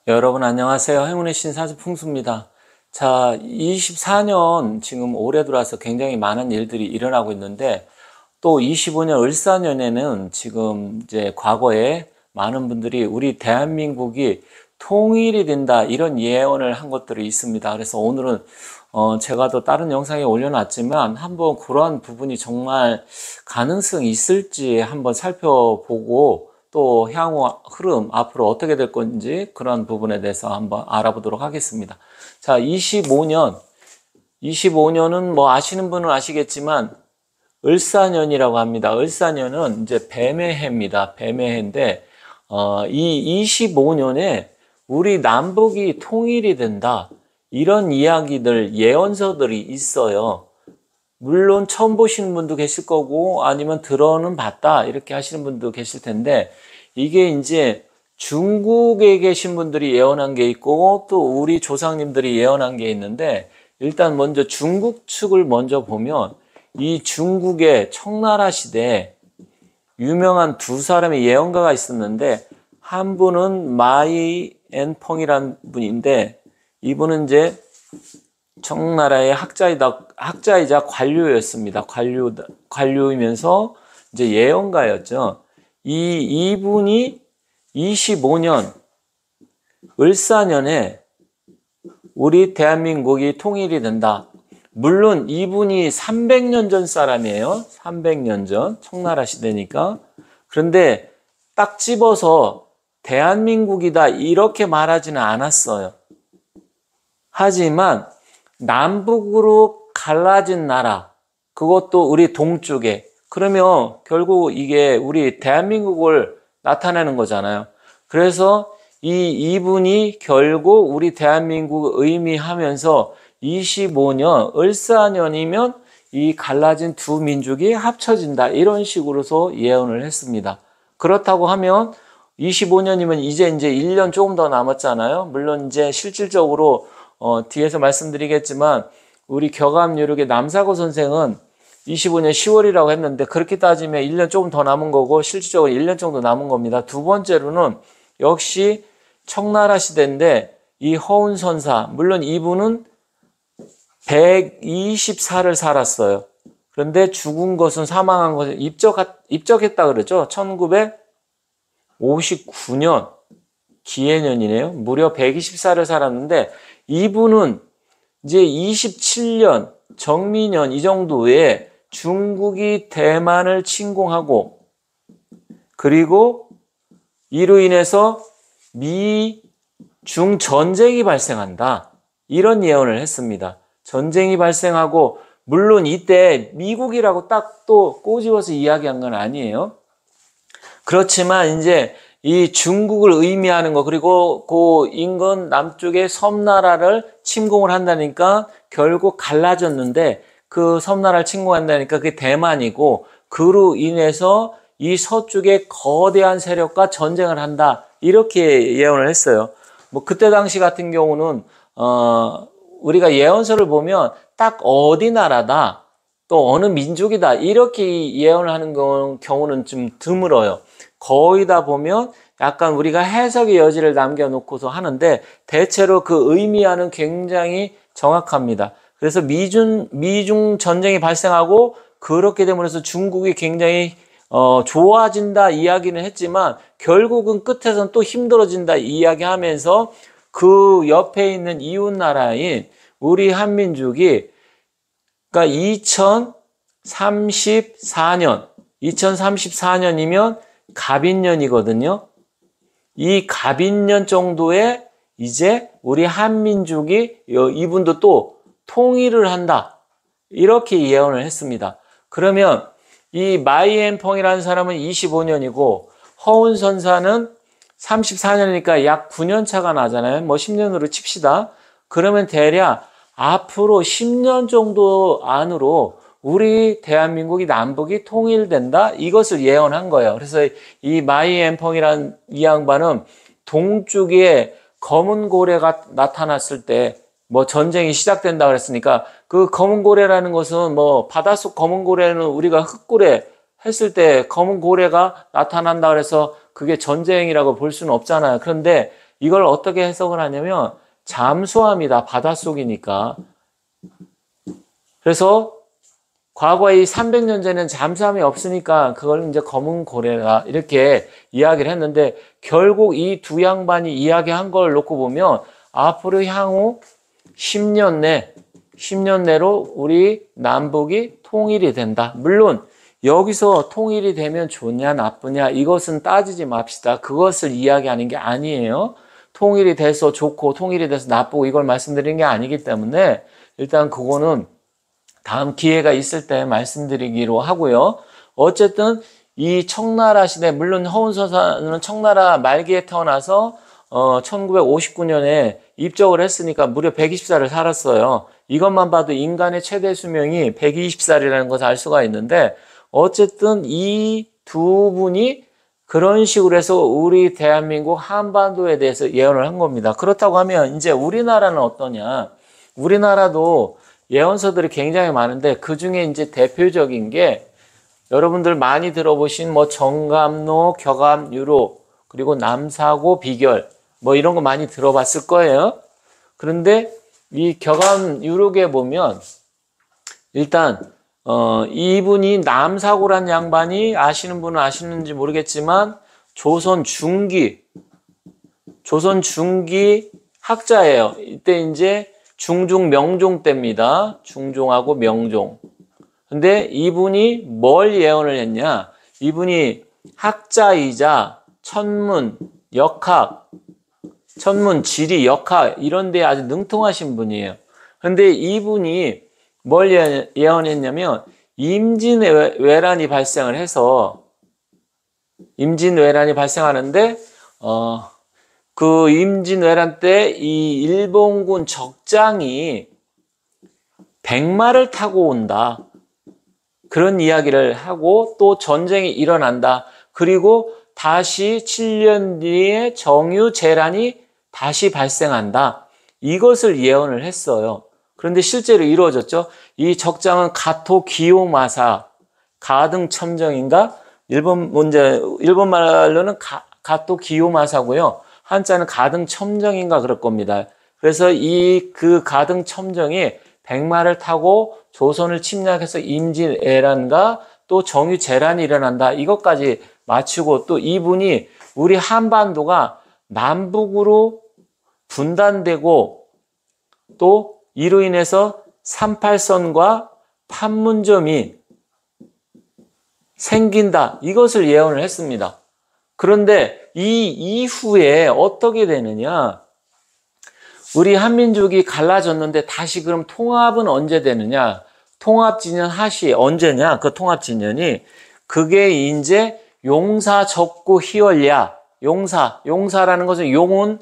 여러분 안녕하세요. 행운의 신사주 풍수입니다. 자, 24년 지금 올해 들어와서 굉장히 많은 일들이 일어나고 있는데 또 25년 을사년에는 지금 이제 과거에 많은 분들이 우리 대한민국이 통일이 된다 이런 예언을 한 것들이 있습니다. 그래서 오늘은 제가 또 다른 영상에 올려놨지만 한번 그러한 부분이 정말 가능성이 있을지 한번 살펴보고 또 향후 흐름 앞으로 어떻게 될 건지 그런 부분에 대해서 한번 알아보도록 하겠습니다. 자, 25년은 뭐 아시는 분은 아시겠지만 을사년이라고 합니다. 을사년은 이제 뱀의 해입니다. 뱀의 해인데 이 25년에 우리 남북이 통일이 된다. 이런 이야기들, 예언서들이 있어요. 물론 처음 보시는 분도 계실 거고 아니면 들어는 봤다 이렇게 하시는 분도 계실 텐데 이게 이제 중국에 계신 분들이 예언한 게 있고 또 우리 조상님들이 예언한 게 있는데 일단 먼저 중국 측을 먼저 보면 이 중국의 청나라 시대에 유명한 두 사람의 예언가가 있었는데 한 분은 마이 앤펑이라는 분인데 이분은 이제 청나라의 학자이자 관료였습니다. 관료이면서 이제 예언가였죠. 이분이 25년 을사년에 우리 대한민국이 통일이 된다. 물론 이분이 300년 전 사람이에요. 300년 전 청나라 시대니까. 그런데 딱 집어서 대한민국이다 이렇게 말하지는 않았어요. 하지만 남북으로 갈라진 나라, 그것도 우리 동쪽에. 그러면 결국 이게 우리 대한민국을 나타내는 거잖아요. 그래서 이분이 결국 우리 대한민국을 의미하면서 25년, 을사년이면 이 갈라진 두 민족이 합쳐진다. 이런 식으로서 예언을 했습니다. 그렇다고 하면 25년이면 이제 1년 조금 더 남았잖아요. 물론 이제 실질적으로 뒤에서 말씀드리겠지만 우리 격암유력의 남사고 선생은 25년 10월이라고 했는데 그렇게 따지면 1년 조금 더 남은 거고 실질적으로 1년 정도 남은 겁니다. 두 번째로는 역시 청나라 시대인데 이 허운선사, 물론 이분은 124를 살았어요. 그런데 죽은 것은 사망한 것은 입적했다 그러죠. 1959년 기해년이네요. 무려 124를 살았는데 이분은 이제 27년 정미년 이 정도에 중국이 대만을 침공하고 그리고 이로 인해서 미중 전쟁이 발생한다. 이런 예언을 했습니다. 전쟁이 발생하고 물론 이때 미국이라고 딱 또 꼬집어서 이야기한 건 아니에요. 그렇지만 이제 이 중국을 의미하는 거 그리고 그 인근 남쪽의 섬나라를 침공을 한다니까 결국 갈라졌는데 그 섬나라를 침공한다니까 그게 대만이고 그로 인해서 이 서쪽의 거대한 세력과 전쟁을 한다 이렇게 예언을 했어요. 뭐 그때 당시 같은 경우는 우리가 예언서를 보면 딱 어디 나라다 또 어느 민족이다 이렇게 예언을 하는 경우는 좀 드물어요. 거의 다 보면 약간 우리가 해석의 여지를 남겨놓고서 하는데 대체로 그 의미와는 굉장히 정확합니다. 그래서 미중 전쟁이 발생하고 그렇게 됨으로써 중국이 굉장히 좋아진다 이야기는 했지만 결국은 끝에서는 또 힘들어진다 이야기하면서 그 옆에 있는 이웃 나라인 우리 한민족이 그러니까 2034년이면 갑인년이거든요. 이 갑인년 정도에 이제 우리 한민족이 이분도 또 통일을 한다. 이렇게 예언을 했습니다. 그러면 이 마이앤펑이라는 사람은 25년이고 허운선사는 34년이니까 약 9년 차가 나잖아요. 뭐 10년으로 칩시다. 그러면 대략 앞으로 10년 정도 안으로 우리 대한민국이 남북이 통일된다 이것을 예언한 거예요. 그래서 이 마이앤펑이라는 이 양반은 동쪽에 검은 고래가 나타났을 때 뭐 전쟁이 시작된다 그랬으니까 그 검은 고래라는 것은 뭐 바닷속 검은 고래는 우리가 흑고래 했을 때 검은 고래가 나타난다 그래서 그게 전쟁이라고 볼 수는 없잖아요. 그런데 이걸 어떻게 해석을 하냐면 잠수함이다. 바닷속이니까. 그래서 과거에 이 300년 전에는 잠수함이 없으니까 그걸 이제 검은 고래다 이렇게 이야기를 했는데 결국 이 두 양반이 이야기한 걸 놓고 보면 앞으로 향후 10년 내로 우리 남북이 통일이 된다. 물론 여기서 통일이 되면 좋냐 나쁘냐 이것은 따지지 맙시다. 그것을 이야기하는 게 아니에요. 통일이 돼서 좋고 통일이 돼서 나쁘고 이걸 말씀드리는 게 아니기 때문에 일단 그거는 다음 기회가 있을 때 말씀드리기로 하고요. 어쨌든 이 청나라 시대, 물론 허운서사는 청나라 말기에 태어나서 1959년에 입적을 했으니까 무려 120살을 살았어요. 이것만 봐도 인간의 최대 수명이 120살이라는 것을 알 수가 있는데 어쨌든 이 두 분이 그런 식으로 해서 우리 대한민국 한반도에 대해서 예언을 한 겁니다. 그렇다고 하면 이제 우리나라는 어떠냐? 우리나라도 예언서들이 굉장히 많은데 그 중에 이제 대표적인 게 여러분들 많이 들어보신 뭐 정감로, 격암유로, 그리고 남사고 비결 뭐 이런 거 많이 들어봤을 거예요. 그런데 이 격암유록에 보면 일단 이분이 남사고란 양반이 아시는 분은 아시는지 모르겠지만 조선 중기 학자예요. 이때 이제 중종 명종 때입니다. 중종하고 명종. 근데 이분이 뭘 예언을 했냐? 이분이 학자이자 천문, 역학, 천문, 지리, 역학 이런 데 아주 능통하신 분이에요. 근데 이분이 뭘 예언했냐면 임진왜란이 발생을 해서 임진왜란이 발생하는데 그 임진왜란 때 이 일본군 적장이 백마를 타고 온다. 그런 이야기를 하고 또 전쟁이 일어난다. 그리고 다시 7년 뒤에 정유재란이 다시 발생한다. 이것을 예언을 했어요. 그런데 실제로 이루어졌죠. 이 적장은 가토 기요마사, 가등첨정인가? 일본말로는 가토 기요마사고요. 한자는 가등첨정인가 그럴 겁니다. 그래서 그 가등첨정이 백마를 타고 조선을 침략해서 임진왜란과 또 정유재란이 일어난다. 이것까지 마치고 또 이분이 우리 한반도가 남북으로 분단되고 또 이로 인해서 38선과 판문점이 생긴다. 이것을 예언을 했습니다. 그런데 이 이후에 어떻게 되느냐? 우리 한민족이 갈라졌는데 다시 그럼 통합은 언제 되느냐? 통합진년 하시 언제냐? 그 통합진년이 그게 이제 용사 적고 희월야. 용사라는 것은 용은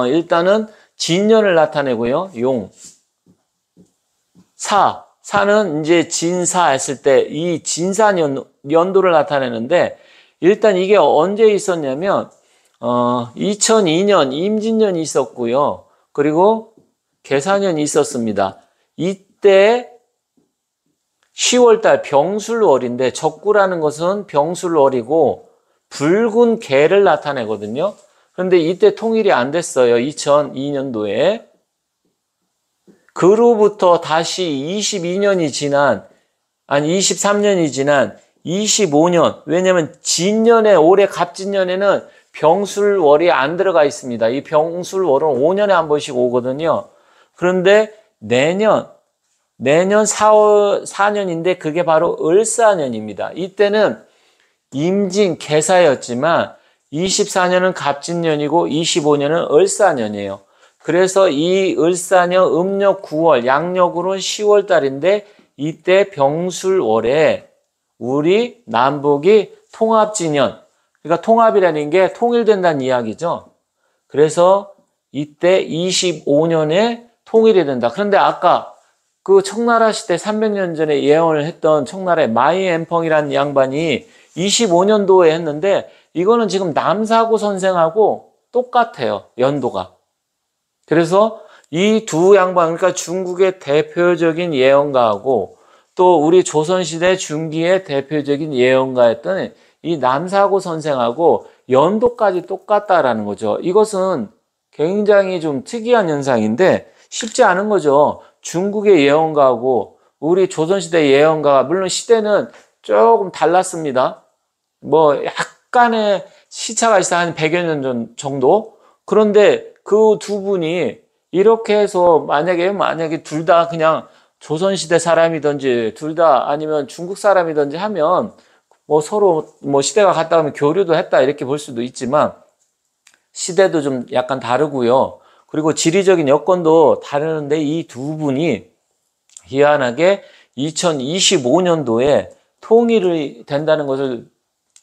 일단은 진년을 나타내고요. 사는 이제 진사했을 때 이 진사 연도를 나타내는데 일단 이게 언제 있었냐면 2002년 임진년이 있었고요. 그리고 계사년이 있었습니다. 이때 10월달 병술월인데 적구라는 것은 병술월이고 붉은 개를 나타내거든요. 그런데 이때 통일이 안 됐어요. 2002년도에. 그로부터 다시 23년이 지난 25년. 왜냐하면 진년에 올해 갑진년에는 병술월이 안 들어가 있습니다. 이 병술월은 5년에 한 번씩 오거든요. 그런데 내년 4년인데 그게 바로 을사년입니다. 이때는 임진 개사였지만 24년은 갑진년이고 25년은 을사년이에요. 그래서 이 을사년 음력 9월, 양력으로는 10월 달인데 이때 병술월에 우리 남북이 통합진년, 그러니까 통합이라는 게 통일된다는 이야기죠. 그래서 이때 25년에 통일이 된다. 그런데 아까 그 청나라 시대 300년 전에 예언을 했던 청나라의 마이엠펑이라는 양반이 25년도에 했는데 이거는 지금 남사고 선생하고 똑같아요. 연도가. 그래서 이 두 양반, 그러니까 중국의 대표적인 예언가하고 또 우리 조선시대 중기의 대표적인 예언가였던 이 남사고 선생하고 연도까지 똑같다라는 거죠. 이것은 굉장히 좀 특이한 현상인데 쉽지 않은 거죠. 중국의 예언가하고 우리 조선시대 예언가, 물론 시대는 조금 달랐습니다. 뭐 약간의 시차가 있어, 한 100여 년 전 정도. 그런데 그 두 분이 이렇게 해서 만약에 둘 다 그냥 조선시대 사람이든지 둘 다 아니면 중국 사람이든지 하면 뭐 서로 뭐 시대가 같다 하면 교류도 했다 이렇게 볼 수도 있지만 시대도 좀 약간 다르고요. 그리고 지리적인 여건도 다르는데 이 두 분이 희한하게 2025년도에 통일이 된다는 것을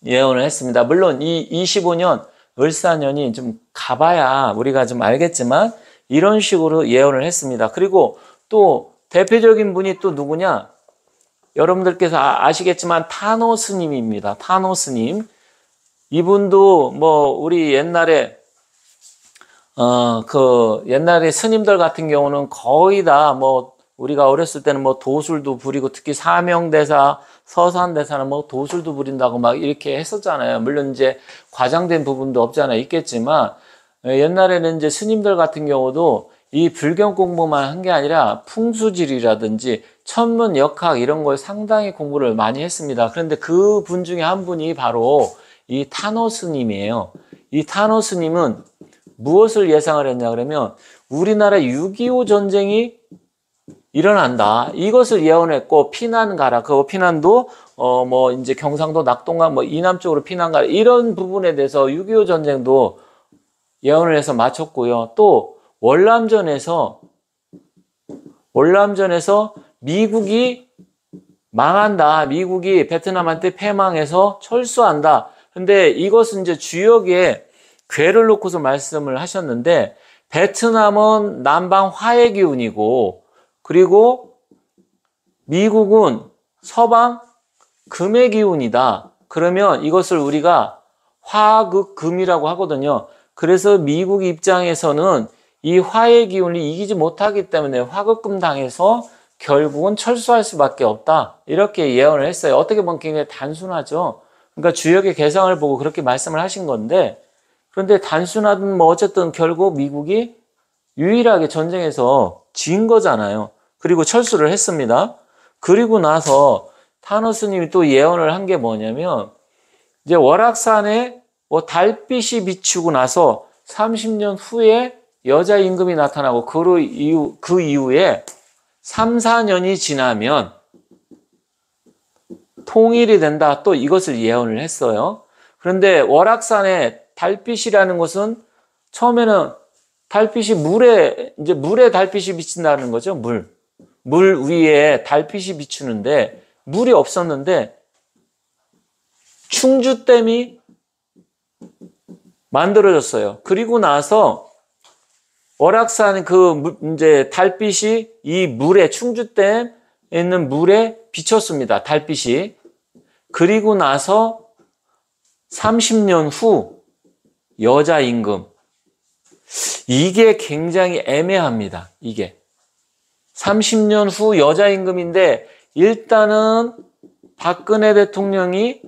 예언을 했습니다. 물론 이 25년 을사년이 좀 가봐야 우리가 좀 알겠지만 이런 식으로 예언을 했습니다. 그리고 또 대표적인 분이 또 누구냐? 여러분들께서 아시겠지만 타노 스님입니다. 타노 스님. 이분도 뭐 우리 옛날에 옛날에 스님들 같은 경우는 거의 다 뭐 우리가 어렸을 때는 뭐 도술도 부리고 특히 사명대사, 서산대사는 뭐 도술도 부린다고 막 이렇게 했었잖아요. 물론 이제 과장된 부분도 없지 않아 있겠지만 옛날에는 이제 스님들 같은 경우도 이 불경 공부만 한 게 아니라 풍수지리라든지 천문, 역학 이런 걸 상당히 공부를 많이 했습니다. 그런데 그 분 중에 한 분이 바로 이 타노 스님이에요. 이 타노 스님은 무엇을 예상을 했냐 그러면 우리나라 6.25 전쟁이 일어난다. 이것을 예언했고 피난 가라. 그 피난도 뭐 이제 경상도 낙동강 뭐 이남 쪽으로 피난 가라. 이런 부분에 대해서 6.25 전쟁도 예언을 해서 마쳤고요. 또 월남전에서 미국이 망한다. 미국이 베트남한테 패망해서 철수한다. 근데 이것은 이제 주역에 궤를 놓고서 말씀을 하셨는데 베트남은 남방 화의 기운이고 그리고 미국은 서방 금의 기운이다. 그러면 이것을 우리가 화극금이라고 하거든요. 그래서 미국 입장에서는 이 화의 기운을 이기지 못하기 때문에 화극금 당해서 결국은 철수할 수밖에 없다. 이렇게 예언을 했어요. 어떻게 보면 굉장히 단순하죠. 그러니까 주역의 개성을 보고 그렇게 말씀을 하신 건데 그런데 단순하든 뭐 어쨌든 결국 미국이 유일하게 전쟁에서 진 거잖아요. 그리고 철수를 했습니다. 그리고 나서 타노 스님이 또 예언을 한 게 뭐냐면 이제 월악산에 뭐 달빛이 비추고 나서 30년 후에 여자 임금이 나타나고 그 이후에 3, 4년이 지나면 통일이 된다. 또 이것을 예언을 했어요. 그런데 월악산에 달빛이라는 것은 처음에는 달빛이 물에 달빛이 비친다는 거죠. 물 위에 달빛이 비추는데 물이 없었는데 충주댐이 만들어졌어요. 그리고 나서 월악산 이제 달빛이 이 물에 충주댐에 있는 물에 비쳤습니다. 달빛이. 그리고 나서 30년 후 여자 임금. 이게 굉장히 애매합니다. 이게 30년 후 여자 임금인데 일단은 박근혜 대통령이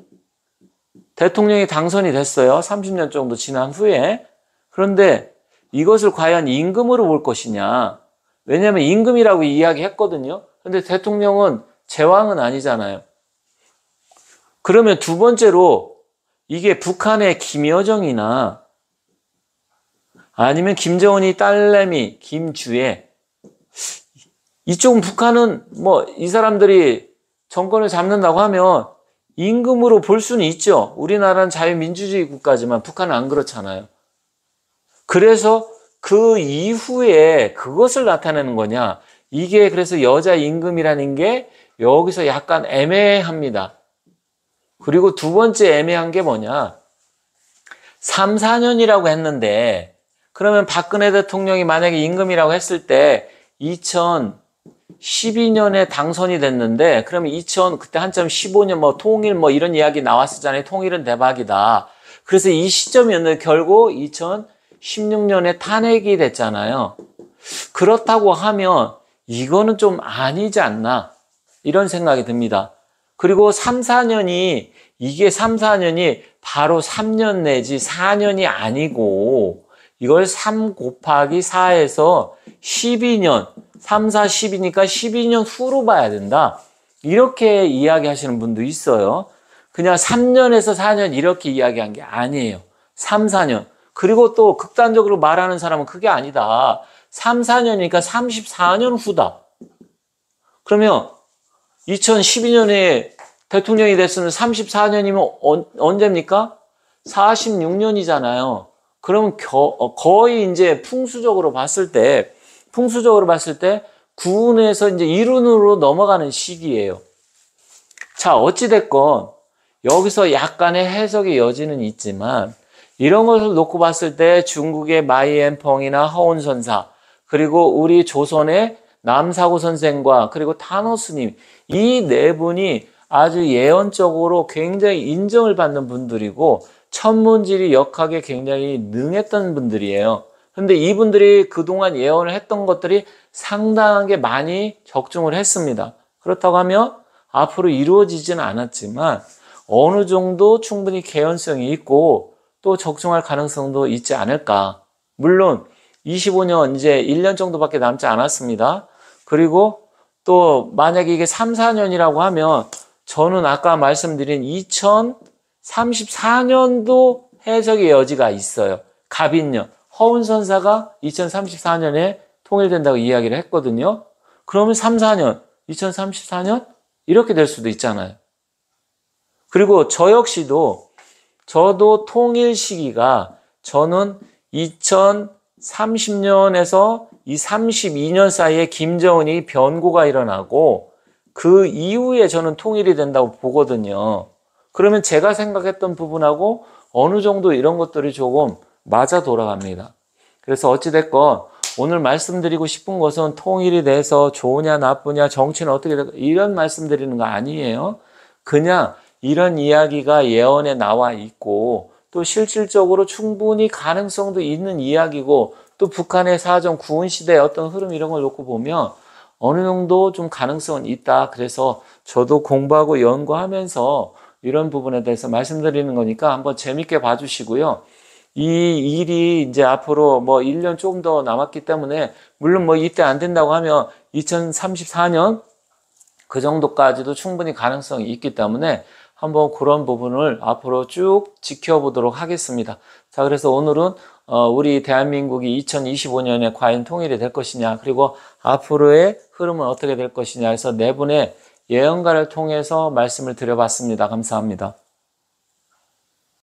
당선이 됐어요. 30년 정도 지난 후에. 그런데 이것을 과연 임금으로 볼 것이냐. 왜냐하면 임금이라고 이야기했거든요. 그런데 대통령은 제왕은 아니잖아요. 그러면 두 번째로 이게 북한의 김여정이나 아니면 김정은이 딸내미 김주애 이쪽은 북한은 뭐 이 사람들이 정권을 잡는다고 하면 임금으로 볼 수는 있죠. 우리나라는 자유민주주의 국가지만 북한은 안 그렇잖아요. 그래서 그 이후에 그것을 나타내는 거냐. 이게 그래서 여자 임금이라는 게 여기서 약간 애매합니다. 그리고 두 번째 애매한 게 뭐냐. 3, 4년이라고 했는데 그러면 박근혜 대통령이 만약에 임금이라고 했을 때 2012년에 당선이 됐는데 그러면 그때 한참 15년 뭐 통일 뭐 이런 이야기 나왔었잖아요. 통일은 대박이다. 그래서 이 시점이었는데 결국 2016년에 탄핵이 됐잖아요. 그렇다고 하면 이거는 좀 아니지 않나 이런 생각이 듭니다. 그리고 3, 4년이 바로 3년 내지 4년이 아니고 이걸 3 곱하기 4에서 12년, 3, 4, 10이니까 12년 후로 봐야 된다. 이렇게 이야기하시는 분도 있어요. 그냥 3년에서 4년 이렇게 이야기한 게 아니에요. 3, 4년. 그리고 또 극단적으로 말하는 사람은 그게 아니다. 3, 4년이니까 34년 후다. 그러면 2012년에 대통령이 됐으면 34년이면 언제입니까? 46년이잖아요. 그러면 거의 이제 풍수적으로 봤을 때 구운에서 이제 이룬으로 넘어가는 시기예요. 자, 어찌됐건 여기서 약간의 해석의 여지는 있지만 이런 것을 놓고 봤을 때 중국의 마이앤펑이나 허운선사 그리고 우리 조선의 남사구 선생과 그리고 타노 스님 이 네 분이 아주 예언적으로 굉장히 인정을 받는 분들이고 천문지리 역학에 굉장히 능했던 분들이에요. 근데 이분들이 그동안 예언을 했던 것들이 상당하게 많이 적중을 했습니다. 그렇다고 하면 앞으로 이루어지지는 않았지만 어느 정도 충분히 개연성이 있고 또 적중할 가능성도 있지 않을까. 물론 25년 이제 1년 정도밖에 남지 않았습니다. 그리고 또 만약에 이게 3, 4년이라고 하면 저는 아까 말씀드린 2034년도 해석의 여지가 있어요. 갑인년. 허운선사가 2034년에 통일된다고 이야기를 했거든요. 그러면 3, 4년, 2034년? 이렇게 될 수도 있잖아요. 그리고 저 역시도 저도 통일 시기가 저는 2030년에서 이 32년 사이에 김정은이 변고가 일어나고 그 이후에 저는 통일이 된다고 보거든요. 그러면 제가 생각했던 부분하고 어느 정도 이런 것들이 조금 맞아 돌아갑니다. 그래서 어찌됐건 오늘 말씀드리고 싶은 것은 통일이 돼서 좋으냐 나쁘냐 정치는 어떻게 될까 이런 말씀드리는 거 아니에요. 그냥 이런 이야기가 예언에 나와 있고 또 실질적으로 충분히 가능성도 있는 이야기고 또 북한의 사정 구은시대의 어떤 흐름 이런 걸 놓고 보면 어느 정도 좀 가능성은 있다. 그래서 저도 공부하고 연구하면서 이런 부분에 대해서 말씀드리는 거니까 한번 재밌게 봐주시고요. 이 일이 이제 앞으로 뭐 1년 조금 더 남았기 때문에 물론 뭐 이때 안 된다고 하면 2034년 그 정도까지도 충분히 가능성이 있기 때문에 한번 그런 부분을 앞으로 쭉 지켜보도록 하겠습니다. 자, 그래서 오늘은 우리 대한민국이 2025년에 과연 통일이 될 것이냐 그리고 앞으로의 흐름은 어떻게 될 것이냐 해서 네 분의 예언가를 통해서 말씀을 드려봤습니다. 감사합니다.